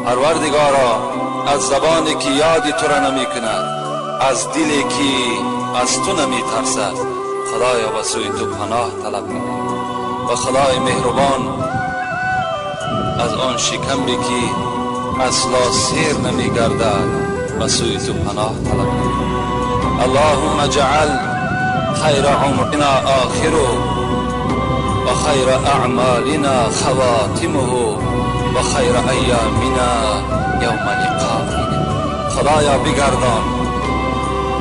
پروردگارا از زبانی که یادی تو را نمی کند، از دلی که از تو نمی ترسد، خدایا به سوی تو پناه طلب می کنم. و خدای مهربان از آن شکمی که اصلا سیر نمی گردد به سوی تو پناه طلب می کنم. اللهم اجعل خیر عمرنا آخره و خیر اعمالنا خواتمه و خیر ایامنا یوم لقائک. خدایا بگردان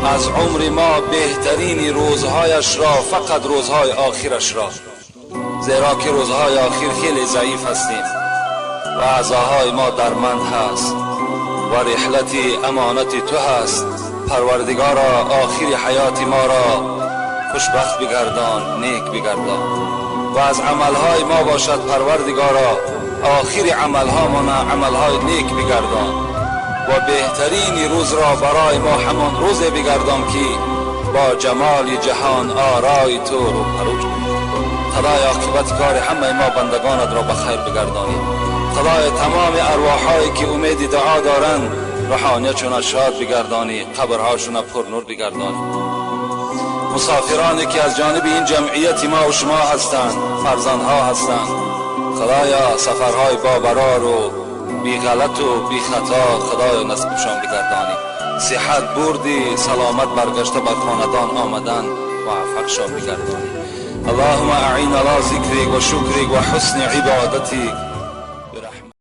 از عمر ما بهترین روزهایش را فقط روزهای آخرش را، زیرا که روزهای آخر خیلی ضعیف هستیم و اعضاهای ما درمند هست و رحلت امانت تو هست. پروردگارا آخر حیات ما را خوشبخت بگردان، نیک بگردان و از عملهای ما باشد پروردگارا آخر عملها مانا عملهای نیک بگردان و بهترین روز را برای ما همان روز بگردان که با جمال جهان آرای تو رو پروج کنی. خدای عاقبت کار همه ما بندگانت را بخیر بگردانی. خدای تمام ارواحایی که امید دعا دارند روحانیتشون شاد بگردانی، قبرهاشون پر نور بگردانی. مسافرانی که از جانب این جمعیت ما و شما هستند، فرزندها هستند، خدایا سفرهای بابرار و بی غلط و بی خطا خدایا نصیبشان بگردانی. صحت بردی، سلامت برگشته بر خاندان آمدن موفقشان بگردانی. اللهم اعین علی ذکرک و شکرک و حسن عبادتک